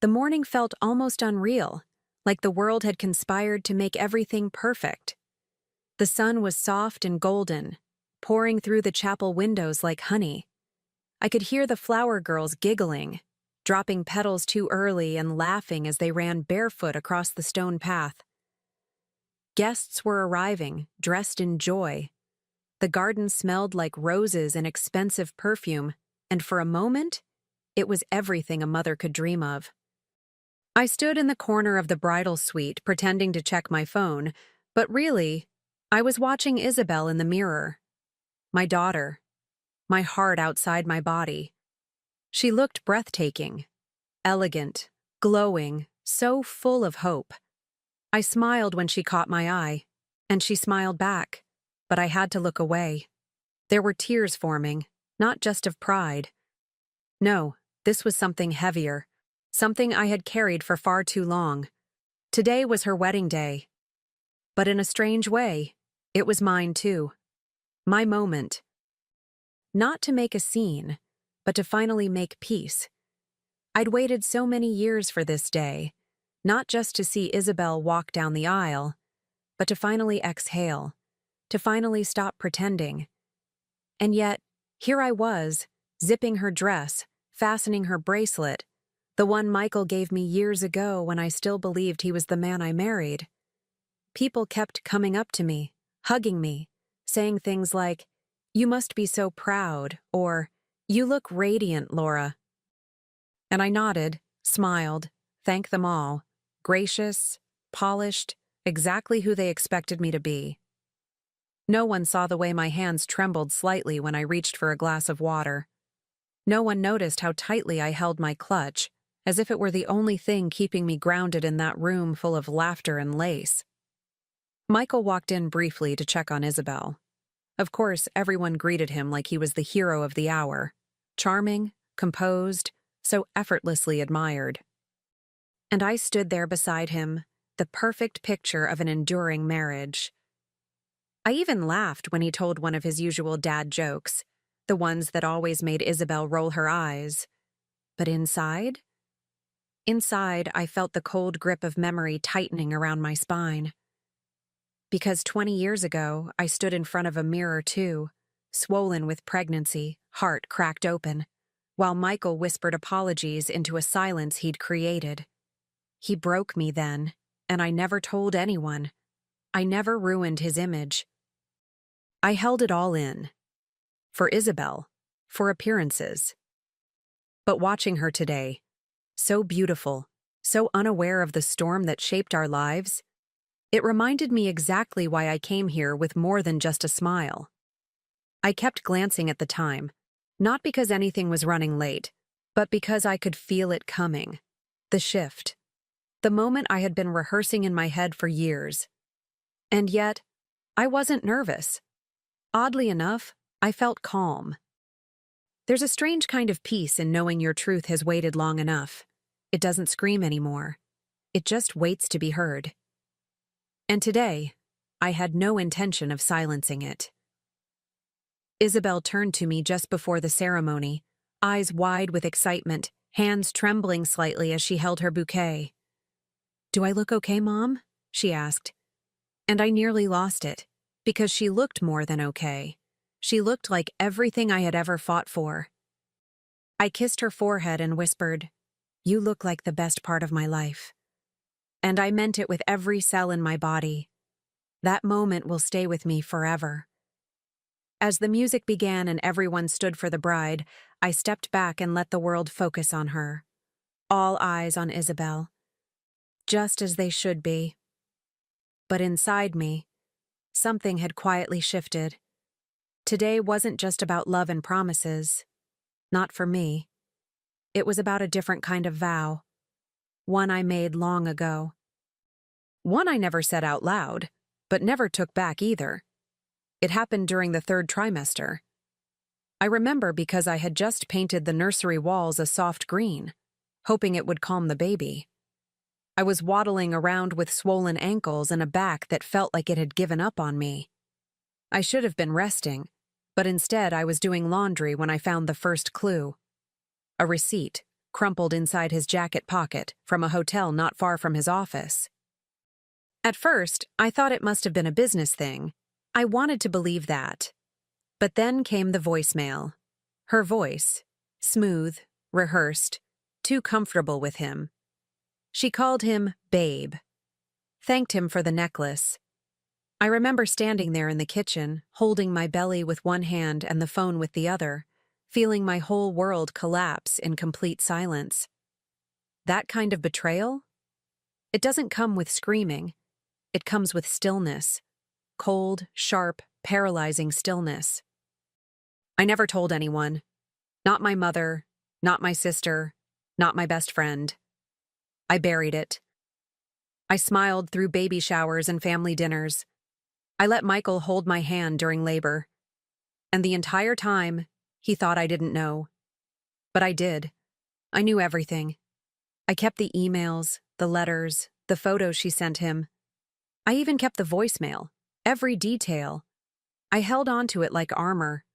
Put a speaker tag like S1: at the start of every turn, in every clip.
S1: The morning felt almost unreal, like the world had conspired to make everything perfect. The sun was soft and golden, pouring through the chapel windows like honey. I could hear the flower girls giggling, dropping petals too early and laughing as they ran barefoot across the stone path. Guests were arriving, dressed in joy. The garden smelled like roses and expensive perfume, and for a moment, it was everything a mother could dream of. I stood in the corner of the bridal suite pretending to check my phone, but really, I was watching Isabel in the mirror. My daughter. My heart outside my body. She looked breathtaking, elegant, glowing, so full of hope. I smiled when she caught my eye, and she smiled back, but I had to look away. There were tears forming, not just of pride. No, this was something heavier, something I had carried for far too long. Today was her wedding day. But in a strange way, it was mine too. My moment. Not to make a scene, but to finally make peace. I'd waited so many years for this day, not just to see Isabel walk down the aisle, but to finally exhale, to finally stop pretending. And yet, here I was, zipping her dress, fastening her bracelet, the one Michael gave me years ago when I still believed he was the man I married. People kept coming up to me, hugging me, saying things like, "You must be so proud," or, "You look radiant, Laura." And I nodded, smiled, thanked them all, gracious, polished, exactly who they expected me to be. No one saw the way my hands trembled slightly when I reached for a glass of water. No one noticed how tightly I held my clutch, as if it were the only thing keeping me grounded in that room full of laughter and lace. Michael walked in briefly to check on Isabel. Of course, everyone greeted him like he was the hero of the hour. Charming, composed, so effortlessly admired. And I stood there beside him, the perfect picture of an enduring marriage. I even laughed when he told one of his usual dad jokes, the ones that always made Isabel roll her eyes. But inside? Inside, I felt the cold grip of memory tightening around my spine. Because 20 years ago, I stood in front of a mirror too, swollen with pregnancy, heart cracked open, while Michael whispered apologies into a silence he'd created. He broke me then, and I never told anyone. I never ruined his image. I held it all in. For Isabel, for appearances. But watching her today, so beautiful, so unaware of the storm that shaped our lives, it reminded me exactly why I came here with more than just a smile. I kept glancing at the time, not because anything was running late, but because I could feel it coming. The shift. The moment I had been rehearsing in my head for years. And yet, I wasn't nervous. Oddly enough, I felt calm. There's a strange kind of peace in knowing your truth has waited long enough. It doesn't scream anymore. It just waits to be heard. And today, I had no intention of silencing it. Isabel turned to me just before the ceremony, eyes wide with excitement, hands trembling slightly as she held her bouquet. "Do I look okay, Mom?" she asked. And I nearly lost it, because she looked more than okay. She looked like everything I had ever fought for. I kissed her forehead and whispered, "You look like the best part of my life." And I meant it with every cell in my body. That moment will stay with me forever. As the music began and everyone stood for the bride, I stepped back and let the world focus on her. All eyes on Isabel. Just as they should be. But inside me, something had quietly shifted. Today wasn't just about love and promises. Not for me. It was about a different kind of vow. One I made long ago. One I never said out loud, but never took back either. It happened during the 3rd trimester. I remember because I had just painted the nursery walls a soft green, hoping it would calm the baby. I was waddling around with swollen ankles and a back that felt like it had given up on me. I should have been resting, but instead I was doing laundry when I found the first clue. A receipt, crumpled inside his jacket pocket from a hotel not far from his office. At first, I thought it must have been a business thing. I wanted to believe that. But then came the voicemail. Her voice, smooth, rehearsed, too comfortable with him. She called him babe. Thanked him for the necklace. I remember standing there in the kitchen, holding my belly with one hand and the phone with the other, feeling my whole world collapse in complete silence. That kind of betrayal? It doesn't come with screaming. It comes with stillness. Cold, sharp, paralyzing stillness. I never told anyone. Not my mother, not my sister, not my best friend. I buried it. I smiled through baby showers and family dinners. I let Michael hold my hand during labor. And the entire time, he thought I didn't know. But I did. I knew everything. I kept the emails, the letters, the photos she sent him. I even kept the voicemail, every detail. I held on to it like armor,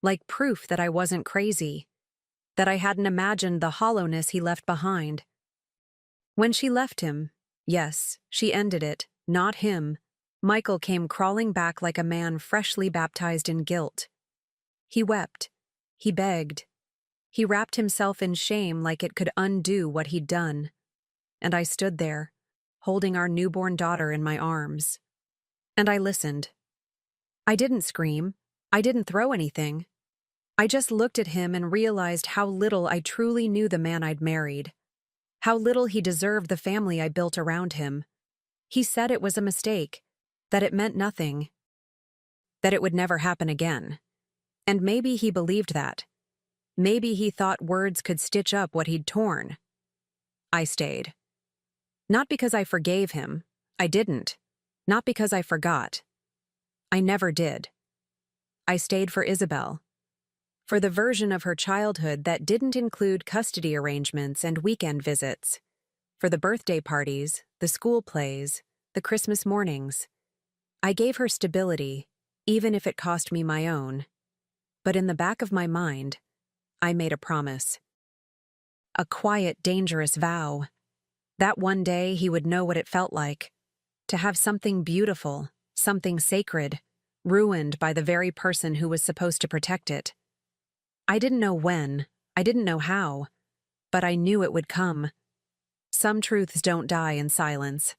S1: like proof that I wasn't crazy, that I hadn't imagined the hollowness he left behind. When she left him, yes, she ended it, not him. Michael came crawling back like a man freshly baptized in guilt. He wept. He begged. He wrapped himself in shame like it could undo what he'd done. And I stood there, holding our newborn daughter in my arms. And I listened. I didn't scream. I didn't throw anything. I just looked at him and realized how little I truly knew the man I'd married. How little he deserved the family I built around him. He said it was a mistake, that it meant nothing, that it would never happen again. And maybe he believed that. Maybe he thought words could stitch up what he'd torn. I stayed. Not because I forgave him. I didn't. Not because I forgot. I never did. I stayed for Isabel. For the version of her childhood that didn't include custody arrangements and weekend visits. For the birthday parties, the school plays, the Christmas mornings. I gave her stability, even if it cost me my own. But in the back of my mind, I made a promise. A quiet, dangerous vow. That one day he would know what it felt like. To have something beautiful, something sacred, ruined by the very person who was supposed to protect it. I didn't know when, I didn't know how, but I knew it would come. Some truths don't die in silence.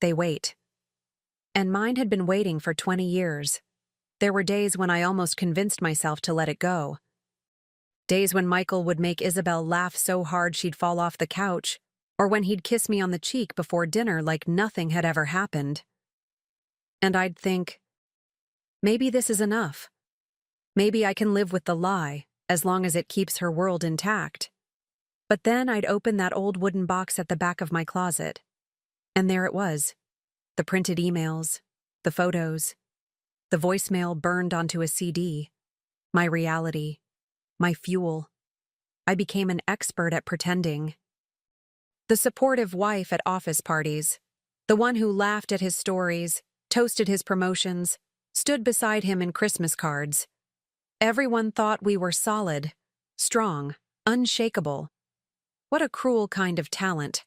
S1: They wait. And mine had been waiting for 20 years. There were days when I almost convinced myself to let it go. Days when Michael would make Isabel laugh so hard she'd fall off the couch, or when he'd kiss me on the cheek before dinner like nothing had ever happened. And I'd think, maybe this is enough. Maybe I can live with the lie, as long as it keeps her world intact. But then I'd open that old wooden box at the back of my closet. And there it was. The printed emails, the photos, the voicemail burned onto a CD, my reality, my fuel. I became an expert at pretending. The supportive wife at office parties, the one who laughed at his stories, toasted his promotions, stood beside him in Christmas cards. Everyone thought we were solid, strong, unshakable. What a cruel kind of talent.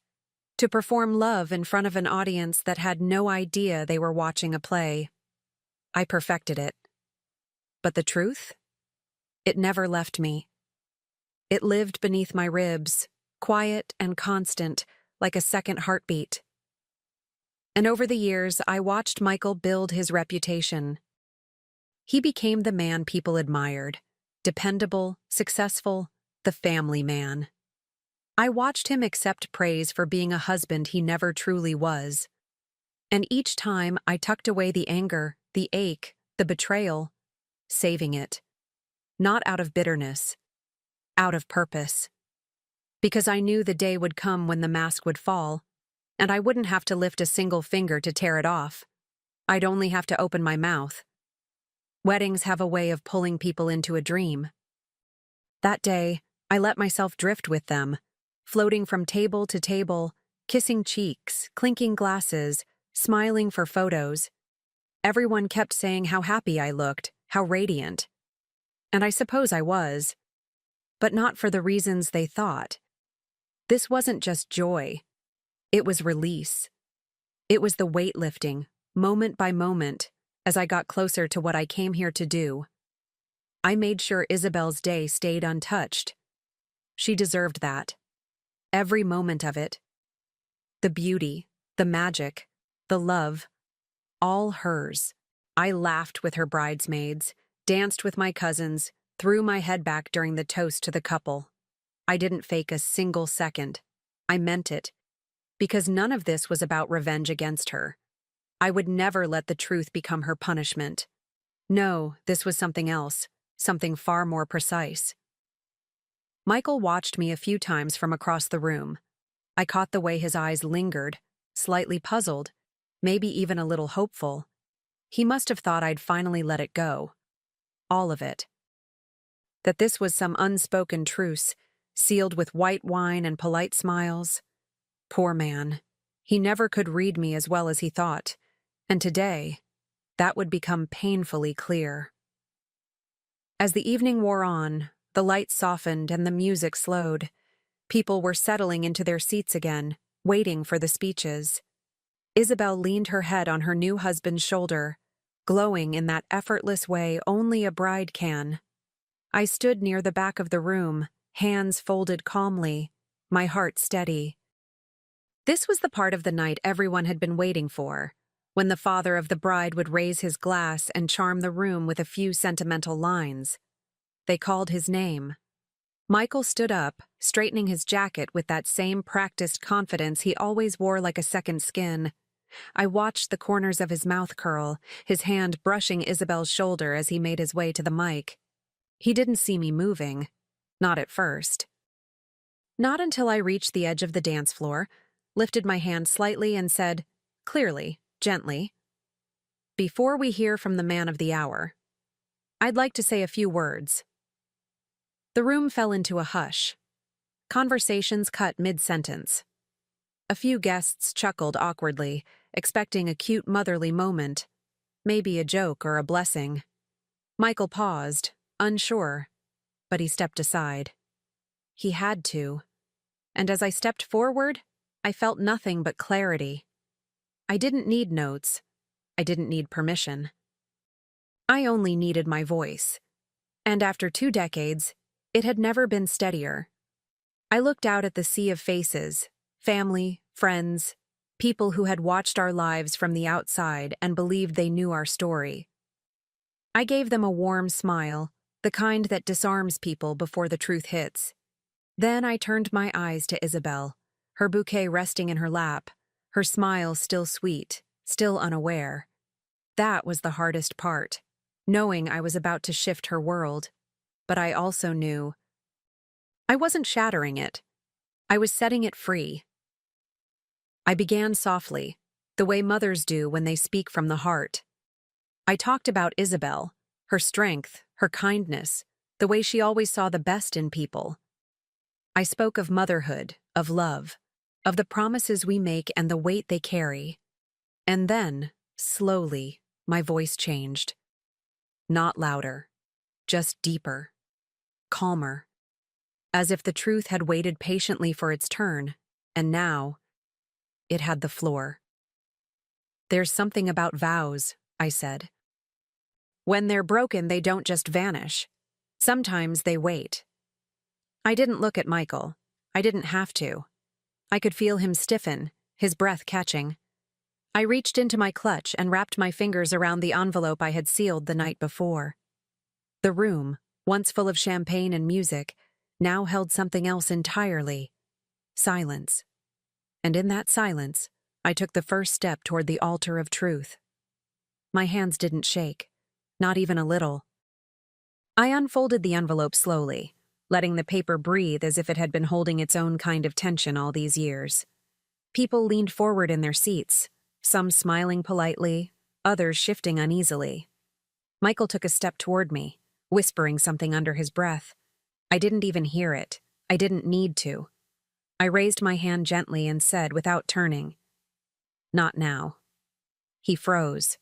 S1: To perform love in front of an audience that had no idea they were watching a play. I perfected it. But the truth? It never left me. It lived beneath my ribs, quiet and constant, like a second heartbeat. And over the years, I watched Michael build his reputation. He became the man people admired, dependable, successful, the family man. I watched him accept praise for being a husband he never truly was. And each time I tucked away the anger, the ache, the betrayal, saving it. Not out of bitterness, out of purpose. Because I knew the day would come when the mask would fall, and I wouldn't have to lift a single finger to tear it off. I'd only have to open my mouth. Weddings have a way of pulling people into a dream. That day, I let myself drift with them, floating from table to table, kissing cheeks, clinking glasses, smiling for photos. Everyone kept saying how happy I looked, how radiant. And I suppose I was. But not for the reasons they thought. This wasn't just joy. It was release. It was the weight lifting, moment by moment, as I got closer to what I came here to do. I made sure Isabel's day stayed untouched. She deserved that. Every moment of it. The beauty, the magic, the love, all hers. I laughed with her bridesmaids, danced with my cousins, threw my head back during the toast to the couple. I didn't fake a single second. I meant it, because none of this was about revenge against her. I would never let the truth become her punishment. No, this was something else, something far more precise. Michael watched me a few times from across the room. I caught the way his eyes lingered, slightly puzzled, maybe even a little hopeful. He must have thought I'd finally let it go. All of it. That this was some unspoken truce, sealed with white wine and polite smiles. Poor man. He never could read me as well as he thought, and today, that would become painfully clear. As the evening wore on, the lights softened and the music slowed. People were settling into their seats again, waiting for the speeches. Isabel leaned her head on her new husband's shoulder, glowing in that effortless way only a bride can. I stood near the back of the room, hands folded calmly, my heart steady. This was the part of the night everyone had been waiting for, when the father of the bride would raise his glass and charm the room with a few sentimental lines. They called his name. Michael stood up, straightening his jacket with that same practiced confidence he always wore like a second skin. I watched the corners of his mouth curl, his hand brushing Isabel's shoulder as he made his way to the mic. He didn't see me moving. Not at first. Not until I reached the edge of the dance floor, lifted my hand slightly and said, clearly, gently, "Before we hear from the man of the hour, I'd like to say a few words." The room fell into a hush. Conversations cut mid-sentence. A few guests chuckled awkwardly, expecting a cute motherly moment, maybe a joke or a blessing. Michael paused, unsure, but he stepped aside. He had to. And as I stepped forward, I felt nothing but clarity. I didn't need notes. I didn't need permission. I only needed my voice. And after 2 decades, it had never been steadier. I looked out at the sea of faces, family, friends, people who had watched our lives from the outside and believed they knew our story. I gave them a warm smile, the kind that disarms people before the truth hits. Then I turned my eyes to Isabel, her bouquet resting in her lap, her smile still sweet, still unaware. That was the hardest part, knowing I was about to shift her world. But I also knew I wasn't shattering it. I was setting it free. I began softly, the way mothers do when they speak from the heart. I talked about Isabel, her strength, her kindness, the way she always saw the best in people. I spoke of motherhood, of love, of the promises we make and the weight they carry. And then, slowly, my voice changed. Not louder, just deeper, calmer, as if the truth had waited patiently for its turn, and now, it had the floor. "There's something about vows," I said. "When they're broken, they don't just vanish. Sometimes they wait." I didn't look at Michael. I didn't have to. I could feel him stiffen, his breath catching. I reached into my clutch and wrapped my fingers around the envelope I had sealed the night before. The room, once full of champagne and music, now held something else entirely. Silence. And in that silence, I took the first step toward the altar of truth. My hands didn't shake, not even a little. I unfolded the envelope slowly, letting the paper breathe as if it had been holding its own kind of tension all these years. People leaned forward in their seats, some smiling politely, others shifting uneasily. Michael took a step toward me, whispering something under his breath. I didn't even hear it. I didn't need to. I raised my hand gently and said without turning, "Not now." He froze.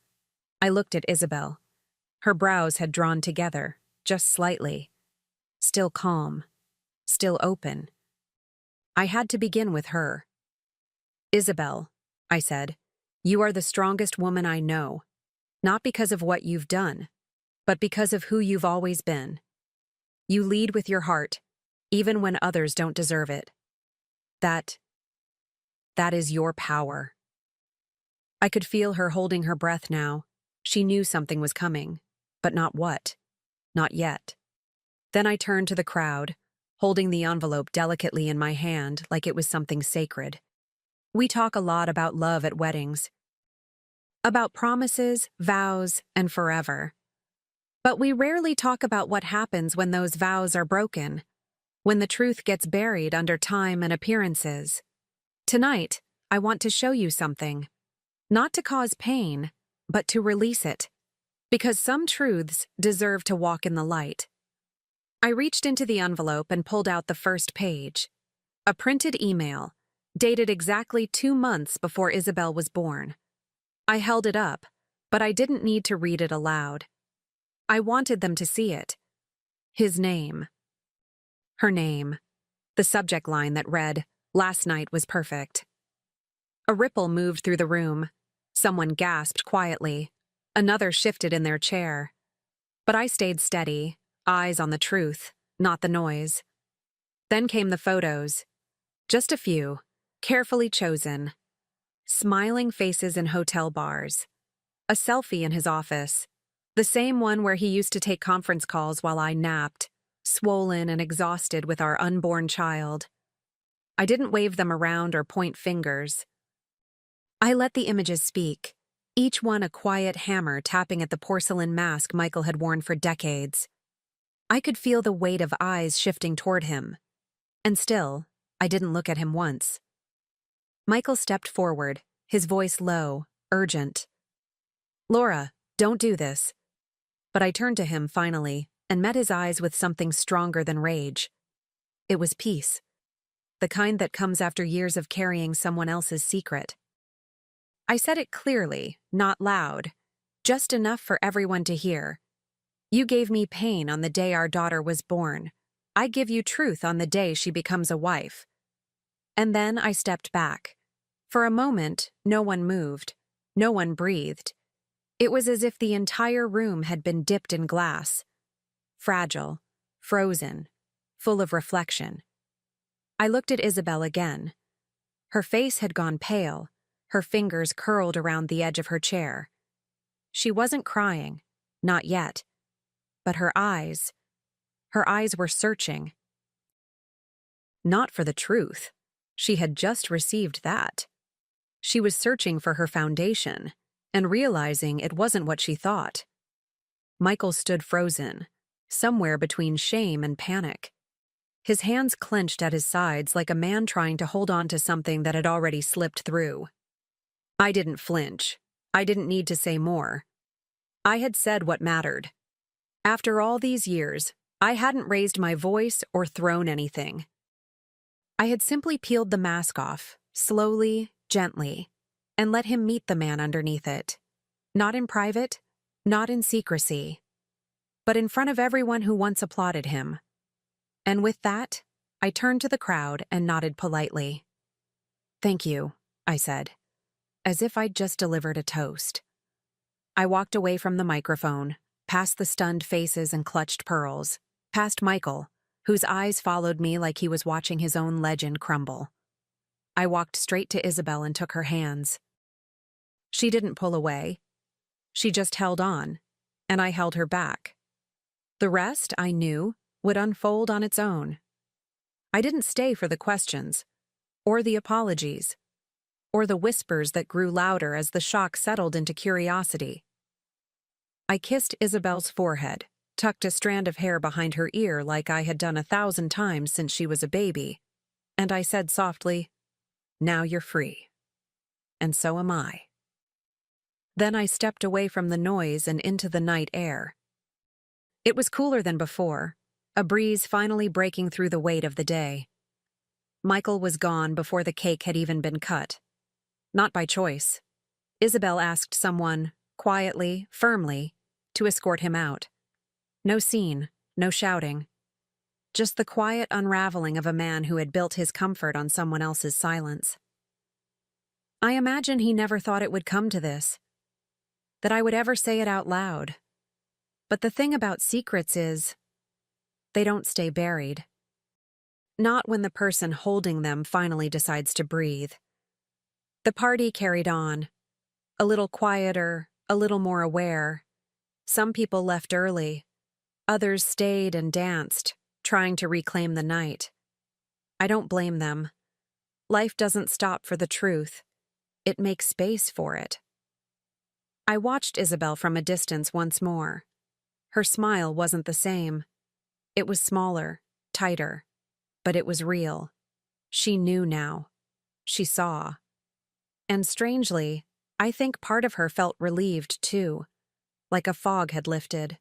S1: I looked at Isabel. Her brows had drawn together, just slightly. Still calm. Still open. I had to begin with her. "Isabel," I said, "you are the strongest woman I know, not because of what you've done, but because of who you've always been. You lead with your heart, even when others don't deserve it. That is your power." I could feel her holding her breath now. She knew something was coming, but not what. Not yet. Then I turned to the crowd, holding the envelope delicately in my hand like it was something sacred. We talk a lot about love at weddings. About promises, vows, and forever. But we rarely talk about what happens when those vows are broken, when the truth gets buried under time and appearances. Tonight, I want to show you something. Not to cause pain, but to release it. Because some truths deserve to walk in the light. I reached into the envelope and pulled out the first page. A printed email, dated exactly 2 months before Isabel was born. I held it up, but I didn't need to read it aloud. I wanted them to see it. His name. Her name. The subject line that read, "Last night was perfect." A ripple moved through the room. Someone gasped quietly. Another shifted in their chair. But I stayed steady, eyes on the truth, not the noise. Then came the photos. Just a few, carefully chosen. Smiling faces in hotel bars. A selfie in his office. The same one where he used to take conference calls while I napped, swollen and exhausted with our unborn child. I didn't wave them around or point fingers. I let the images speak, each one a quiet hammer tapping at the porcelain mask Michael had worn for decades. I could feel the weight of eyes shifting toward him. And still, I didn't look at him once. Michael stepped forward, his voice low, urgent. "Laura, don't do this." But I turned to him finally and met his eyes with something stronger than rage. It was peace. The kind that comes after years of carrying someone else's secret. I said it clearly, not loud, just enough for everyone to hear. "You gave me pain on the day our daughter was born. I give you truth on the day she becomes a wife." And then I stepped back. For a moment, no one moved. No one breathed. It was as if the entire room had been dipped in glass. Fragile, frozen, full of reflection. I looked at Isabel again. Her face had gone pale, her fingers curled around the edge of her chair. She wasn't crying, not yet. But her eyes were searching. Not for the truth. She had just received that. She was searching for her foundation, and realizing it wasn't what she thought. Michael stood frozen, somewhere between shame and panic. His hands clenched at his sides like a man trying to hold on to something that had already slipped through. I didn't flinch. I didn't need to say more. I had said what mattered. After all these years, I hadn't raised my voice or thrown anything. I had simply peeled the mask off, slowly, gently, and let him meet the man underneath it. Not in private, not in secrecy, but in front of everyone who once applauded him. And with that, I turned to the crowd and nodded politely. "Thank you," I said, as if I'd just delivered a toast. I walked away from the microphone, past the stunned faces and clutched pearls, past Michael, whose eyes followed me like he was watching his own legend crumble. I walked straight to Isabel and took her hands. She didn't pull away. She just held on, and I held her back. The rest, I knew, would unfold on its own. I didn't stay for the questions, or the apologies, or the whispers that grew louder as the shock settled into curiosity. I kissed Isabel's forehead, tucked a strand of hair behind her ear like I had done 1,000 times since she was a baby, and I said softly, "Now you're free. And so am I." Then I stepped away from the noise and into the night air. It was cooler than before, a breeze finally breaking through the weight of the day. Michael was gone before the cake had even been cut. Not by choice. Isabel asked someone, quietly, firmly, to escort him out. No scene, no shouting. just the quiet unraveling of a man who had built his comfort on someone else's silence. I imagine he never thought it would come to this, that I would ever say it out loud. But the thing about secrets is, they don't stay buried. Not when the person holding them finally decides to breathe. The party carried on, a little quieter, a little more aware. Some people left early, others stayed and danced, trying to reclaim the night. I don't blame them. Life doesn't stop for the truth. It makes space for it. I watched Isabel from a distance once more. Her smile wasn't the same. It was smaller, tighter, but it was real. She knew now. She saw. And strangely, I think part of her felt relieved too, like a fog had lifted.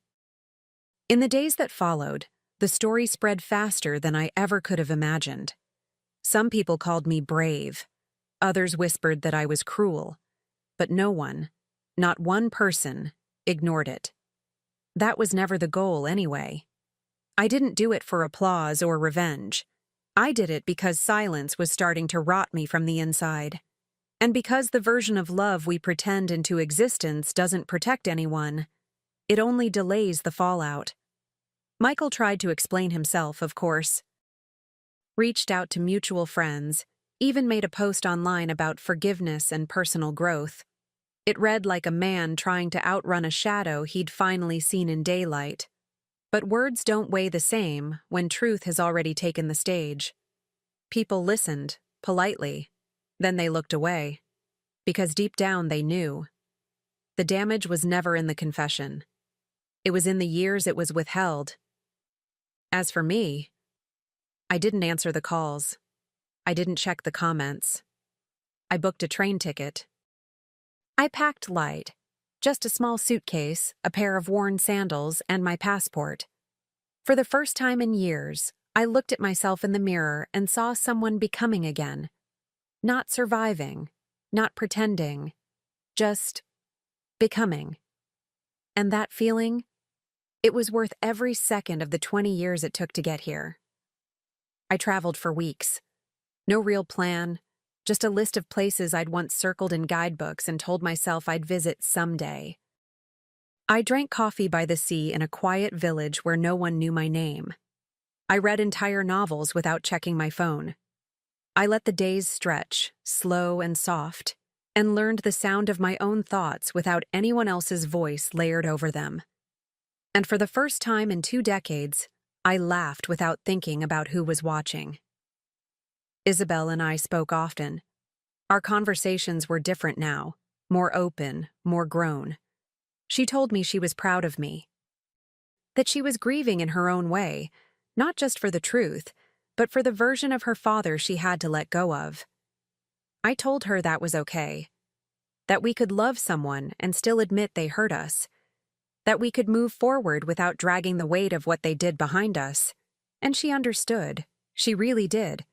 S1: In the days that followed, the story spread faster than I ever could have imagined. Some people called me brave. Others whispered that I was cruel. But no one, not one person, ignored it. That was never the goal anyway. I didn't do it for applause or revenge. I did it because silence was starting to rot me from the inside. And because the version of love we pretend into existence doesn't protect anyone, it only delays the fallout. Michael tried to explain himself, of course. Reached out to mutual friends, even made a post online about forgiveness and personal growth. It read like a man trying to outrun a shadow he'd finally seen in daylight. But words don't weigh the same when truth has already taken the stage. People listened, politely. Then they looked away. Because deep down they knew. The damage was never in the confession. It was in the years it was withheld. As for me, I didn't answer the calls. I didn't check the comments. I booked a train ticket. I packed light, just a small suitcase, a pair of worn sandals, and my passport. For the first time in years, I looked at myself in the mirror and saw someone becoming again. Not surviving, not pretending, just becoming. And that feeling, it was worth every second of the 20 years it took to get here. I traveled for weeks. No real plan, just a list of places I'd once circled in guidebooks and told myself I'd visit someday. I drank coffee by the sea in a quiet village where no one knew my name. I read entire novels without checking my phone. I let the days stretch, slow and soft, and learned the sound of my own thoughts without anyone else's voice layered over them. And for the first time in 2 decades, I laughed without thinking about who was watching. Isabel and I spoke often. Our conversations were different now, more open, more grown. She told me she was proud of me. That she was grieving in her own way, not just for the truth, but for the version of her father she had to let go of. I told her that was okay. That we could love someone and still admit they hurt us. That we could move forward without dragging the weight of what they did behind us. And she understood. She really did.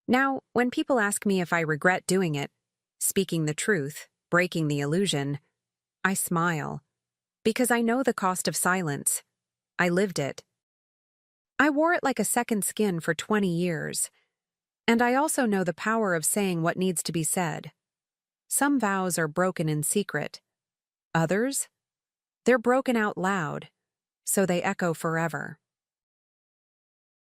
S1: Now, when people ask me if I regret doing it, speaking the truth, breaking the illusion, I smile. Because I know the cost of silence. I lived it. I wore it like a second skin for 20 years. And I also know the power of saying what needs to be said. Some vows are broken in secret. Others? They're broken out loud, so they echo forever.